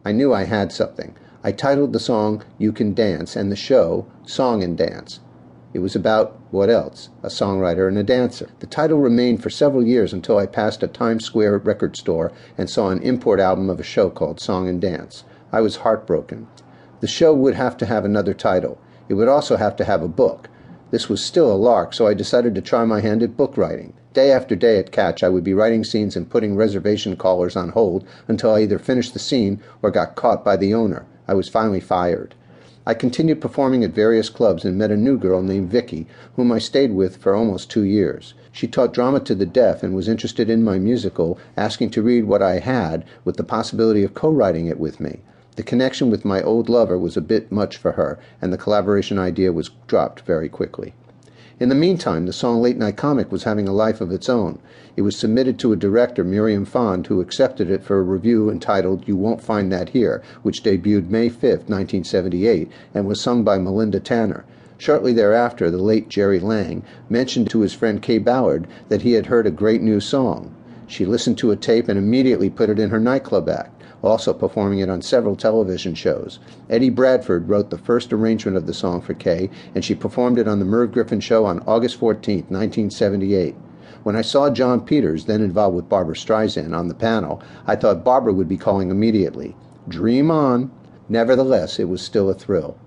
I knew I had something. I titled the song You Can Dance and the show Song and Dance. It was about, what else? A songwriter and a dancer. The title remained for several years until I passed a Times Square record store and saw an import album of a show called Song and Dance. I was heartbroken. The show would have to have another title. It would also have to have a book. This was still a lark, so I decided to try my hand at book writing. Day after day at Catch, I would be writing scenes and putting reservation callers on hold until I either finished the scene or got caught by the owner. I was finally fired. I continued performing at various clubs and met a new girl named Vicky, whom I stayed with for almost 2 years. She taught drama to the deaf and was interested in my musical, asking to read what I had with the possibility of co-writing it with me. The connection with my old lover was a bit much for her, and the collaboration idea was dropped very quickly. In the meantime, the song Late Night Comic was having a life of its own. It was submitted to a director, Miriam Fond, who accepted it for a review entitled You Won't Find That Here, which debuted May 5, 1978, and was sung by Melinda Tanner. Shortly thereafter, the late Jerry Lang mentioned to his friend Kay Ballard that he had heard a great new song. She listened to a tape and immediately put it in her nightclub act, also performing it on several television shows. Eddie Bradford wrote the first arrangement of the song for Kay, and she performed it on the Merv Griffin Show on August 14, 1978. When I saw John Peters, then involved with Barbra Streisand, on the panel, I thought Barbra would be calling immediately. Dream on! Nevertheless, it was still a thrill.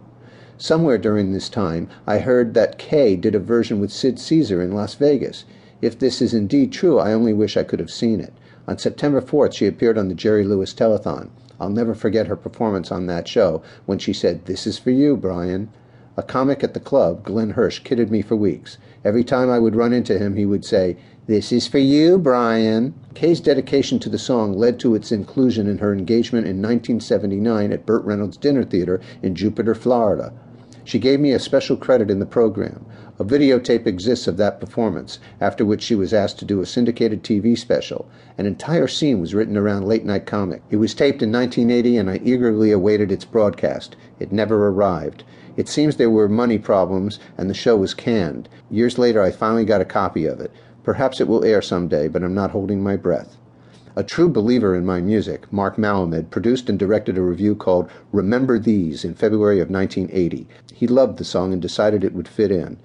Somewhere during this time, I heard that Kay did a version with Sid Caesar in Las Vegas. If this is indeed true, I only wish I could have seen it. On September 4th, she appeared on the Jerry Lewis Telethon. I'll never forget her performance on that show when she said, "This is for you, Brian." A comic at the club, Glenn Hirsch, kidded me for weeks. Every time I would run into him, he would say, "This is for you, Brian." Kay's dedication to the song led to its inclusion in her engagement in 1979 at Burt Reynolds Dinner Theater in Jupiter, Florida. She gave me a special credit in the program. A videotape exists of that performance, after which she was asked to do a syndicated TV special. An entire scene was written around Late Night Comic. It was taped in 1980, and I eagerly awaited its broadcast. It never arrived. It seems there were money problems, and the show was canned. Years later, I finally got a copy of it. Perhaps it will air someday, but I'm not holding my breath. A true believer in my music, Mark Malamed, produced and directed a review called Remember These in February of 1980. He loved the song and decided it would fit in.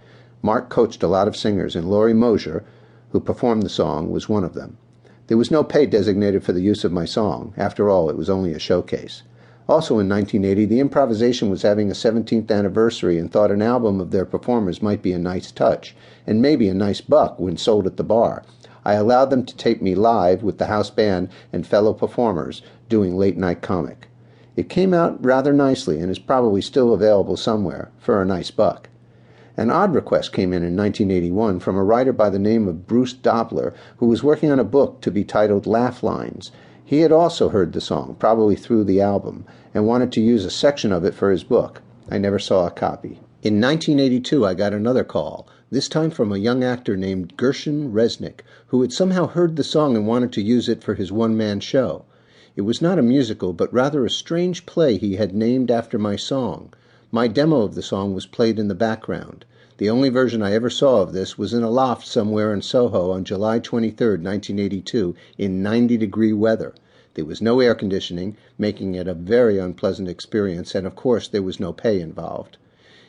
Mark coached a lot of singers, and Laurie Mosier, who performed the song, was one of them. There was no pay designated for the use of my song. After all, it was only a showcase. Also in 1980, the improvisation was having a 17th anniversary and thought an album of their performers might be a nice touch, and maybe a nice buck when sold at the bar. I allowed them to tape me live with the house band and fellow performers doing Late Night Comic. It came out rather nicely and is probably still available somewhere for a nice buck. An odd request came in 1981 from a writer by the name of Bruce Dobler, who was working on a book to be titled Laugh Lines. He had also heard the song, probably through the album, and wanted to use a section of it for his book. I never saw a copy. In 1982, I got another call, this time from a young actor named Gershon Resnick, who had somehow heard the song and wanted to use it for his one-man show. It was not a musical, but rather a strange play he had named after my song. My demo of the song was played in the background. The only version I ever saw of this was in a loft somewhere in Soho on July 23, 1982, in 90-degree weather. There was no air conditioning, making it a very unpleasant experience, and of course there was no pay involved.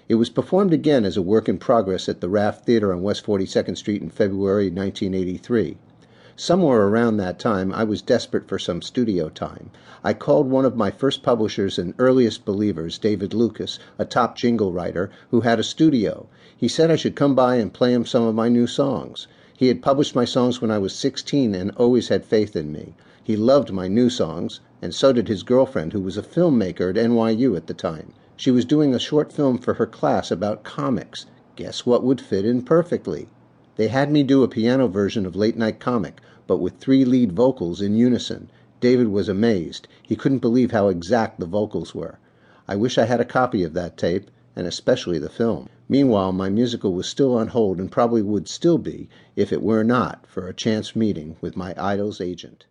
It was performed again as a work in progress at the Raft Theater on West 42nd Street in February 1983. Somewhere around that time, I was desperate for some studio time. I called one of my first publishers and earliest believers, David Lucas, a top jingle writer, who had a studio. He said I should come by and play him some of my new songs. He had published my songs when I was 16 and always had faith in me. He loved my new songs, and so did his girlfriend, who was a filmmaker at NYU at the time. She was doing a short film for her class about comics. Guess what would fit in perfectly? They had me do a piano version of Late Night Comic, but with 3 lead vocals in unison. David was amazed. He couldn't believe how exact the vocals were. I wish I had a copy of that tape, and especially the film. Meanwhile, my musical was still on hold and probably would still be if it were not for a chance meeting with my idol's agent.